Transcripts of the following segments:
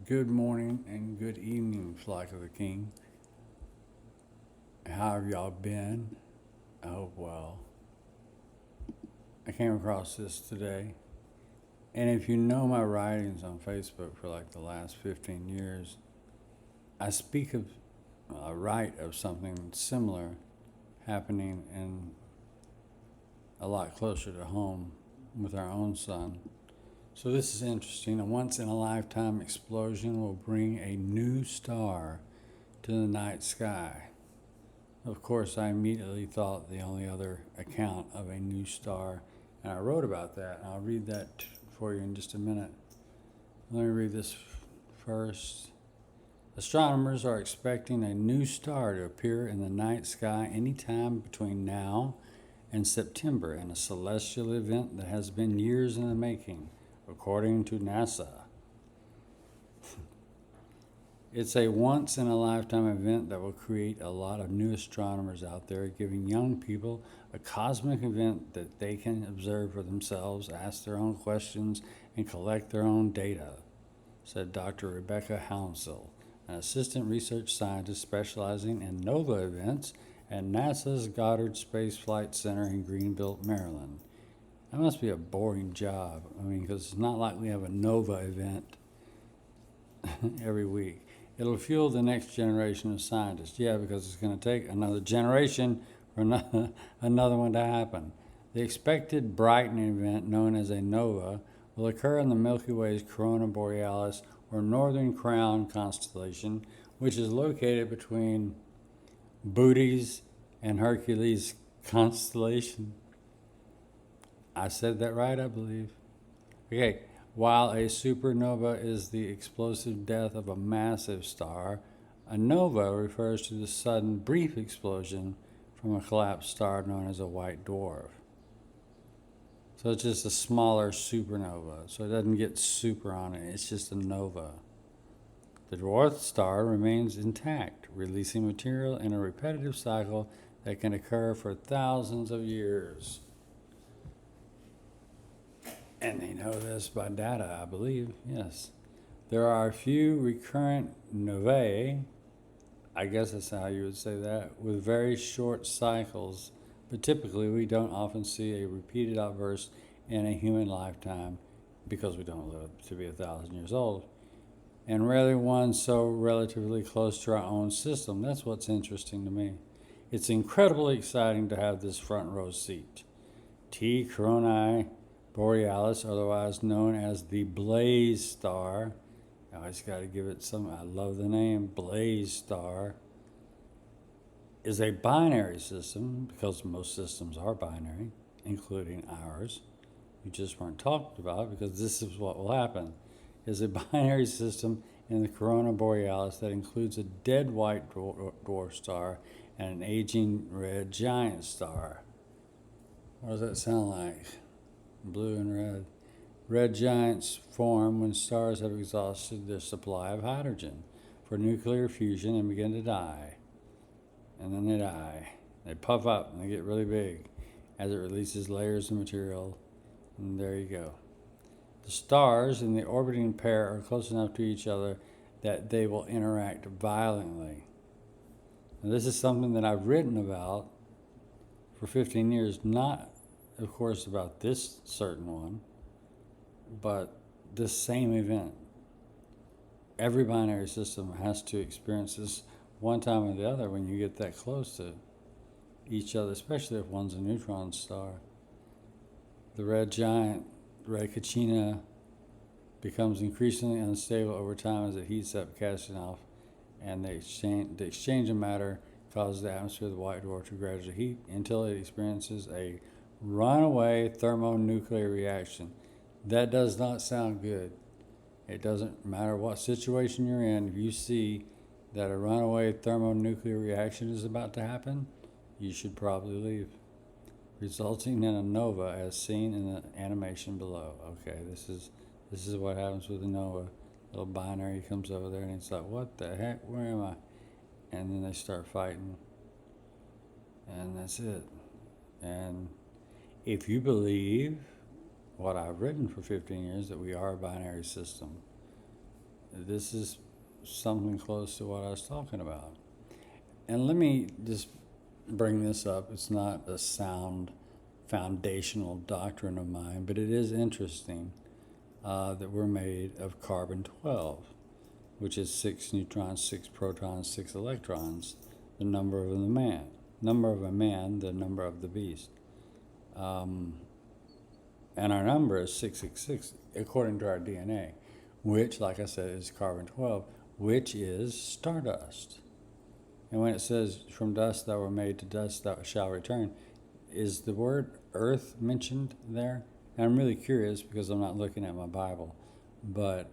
Good morning and good evening, Flock of the King. How have y'all been? I hope well. I came across this today, and if you know my writings on Facebook for like the last 15 years, I speak of write of something similar happening in a lot closer to home with our own son. So this is interesting. A once in a lifetime explosion will bring a new star to the night sky. Of course, I immediately thought the only other account of a new star, and I wrote about that. I'll read that for you in just a minute. Let me read this first. Astronomers are expecting a new star to appear in the night sky anytime between now and September in a celestial event that has been years in the making, according to NASA. It's a once in a lifetime event that will create a lot of new astronomers out there, giving young people a cosmic event that they can observe for themselves, ask their own questions, and collect their own data, said Dr. Rebecca Hounsell, an assistant research scientist specializing in NOVA events at NASA's Goddard Space Flight Center in Greenville, Maryland. That must be a boring job. Because it's not like we have a NOVA event every week. It'll fuel the next generation of scientists. Yeah, because it's going to take another generation for another one to happen. The expected brightening event, known as a nova, will occur in the Milky Way's Corona Borealis, or Northern Crown constellation, which is located between Bootes and Hercules constellation. I said that right, I believe. Okay. While a supernova is the explosive death of a massive star, a nova refers to the sudden, brief explosion from a collapsed star known as a white dwarf. So it's just a smaller supernova. So it doesn't get super on it, it's just a nova. The dwarf star remains intact, releasing material in a repetitive cycle that can occur for thousands of years. And they know this by data, I believe, yes. There are a few recurrent novae, I guess that's how you would say that, with very short cycles, but typically we don't often see a repeated outburst in a human lifetime because we don't live to be 1,000 years old, and rarely one so relatively close to our own system. That's what's interesting to me. It's incredibly exciting to have this front row seat. T. Coronae Borealis, otherwise known as the Blaze Star. I just got to give it some, I love the name, Blaze Star, is a binary system, because most systems are binary, including ours. You just weren't talked about because this is what will happen. Is a binary system in the Corona Borealis that includes a dead white dwarf star and an aging red giant star. What does that sound like? Blue and red. Red giants form when stars have exhausted their supply of hydrogen for nuclear fusion and begin to die. And then they die. They puff up and they get really big as it releases layers of material. And there you go. The stars in the orbiting pair are close enough to each other that they will interact violently. Now, this is something that I've written about for 15 years, not of course about this certain one, but this same event. Every binary system has to experience this one time or the other when you get that close to each other, especially if one's a neutron star. The red giant, red Kachina, becomes increasingly unstable over time as it heats up, casting off, and the exchange of matter causes the atmosphere of the white dwarf to gradually heat until it experiences a runaway thermonuclear reaction. That does not sound good. It doesn't matter what situation you're in. If you see that a runaway thermonuclear reaction is about to happen, you should probably leave, resulting in a nova as seen in the animation below. Okay, this is what happens with a nova. Little binary comes over there and it's like, what the heck, where am I? And then they start fighting, and that's it. And if you believe what I've written for 15 years, that we are a binary system, this is something close to what I was talking about. And let me just bring this up. It's not a sound foundational doctrine of mine, but it is interesting that we're made of carbon 12, which is 6 neutrons, 6 protons, 6 electrons, the number of the man. Number of a man, the number of the beast. And our number is 666, according to our DNA, which, like I said, is carbon 12, which is stardust. And when it says, from dust thou were made, to dust thou shalt return, is the word earth mentioned there? And I'm really curious because I'm not looking at my Bible, but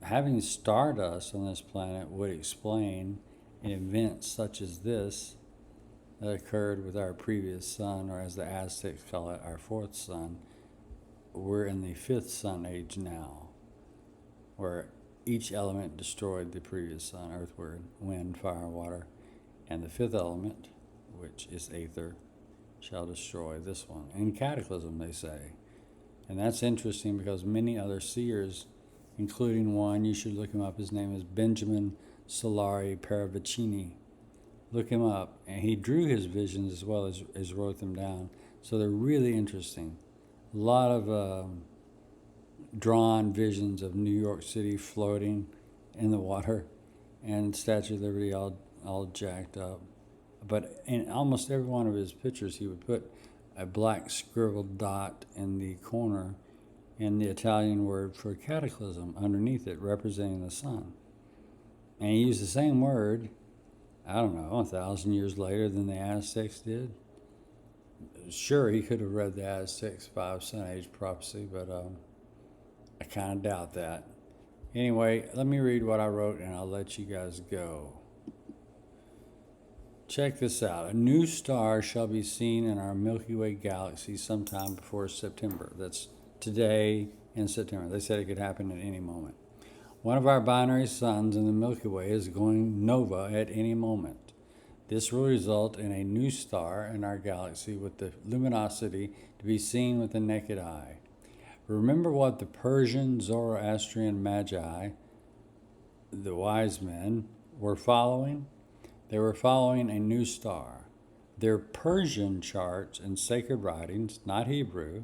having stardust on this planet would explain an event such as this that occurred with our previous sun, or as the Aztecs call it, our fourth sun. We're in the fifth sun age now, where each element destroyed the previous sun: earth, wind, fire, water, and the fifth element, which is aether, shall destroy this one. In Cataclysm, they say. And that's interesting because many other seers, including one, you should look him up, his name is Benjamin Solari Paravicini. Look him up, and he drew his visions as well as wrote them down. So they're really interesting. A lot of drawn visions of New York City floating in the water, and Statue of Liberty all jacked up. But in almost every one of his pictures, he would put a black scribbled dot in the corner and the Italian word for cataclysm underneath it, representing the sun. And he used the same word, I don't know, 1,000 years later than the Aztecs did. Sure, he could have read the Aztecs 5 Sun Age prophecy, but I kind of doubt that. Anyway, let me read what I wrote and I'll let you guys go. Check this out. A new star shall be seen in our Milky Way galaxy sometime before September. That's today in September. They said it could happen at any moment. One of our binary suns in the Milky Way is going nova at any moment. This will result in a new star in our galaxy with the luminosity to be seen with the naked eye. Remember what the Persian Zoroastrian Magi, the wise men, were following? They were following a new star. Their Persian charts and sacred writings, not Hebrew,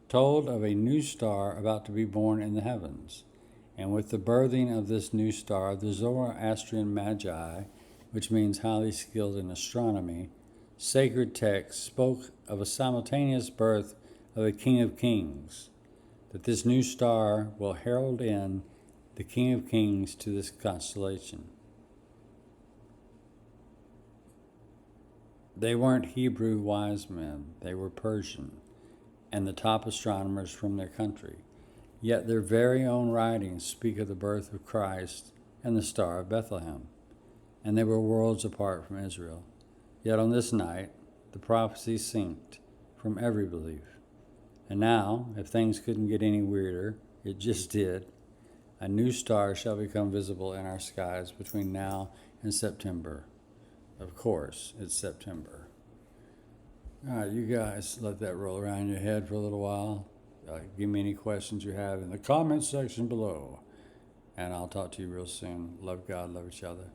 told of a new star about to be born in the heavens. And with the birthing of this new star, the Zoroastrian Magi, which means highly skilled in astronomy, sacred texts spoke of a simultaneous birth of a King of Kings, that this new star will herald in the King of Kings to this constellation. They weren't Hebrew wise men, they were Persian, and the top astronomers from their country. Yet their very own writings speak of the birth of Christ and the Star of Bethlehem, and they were worlds apart from Israel. Yet on this night, the prophecy synced from every belief. And now, if things couldn't get any weirder, it just did. A new star shall become visible in our skies between now and September. Of course, it's September. All right, you guys let that roll around in your head for a little while. Give me any questions you have in the comments section below. And I'll talk to you real soon. Love God, love each other.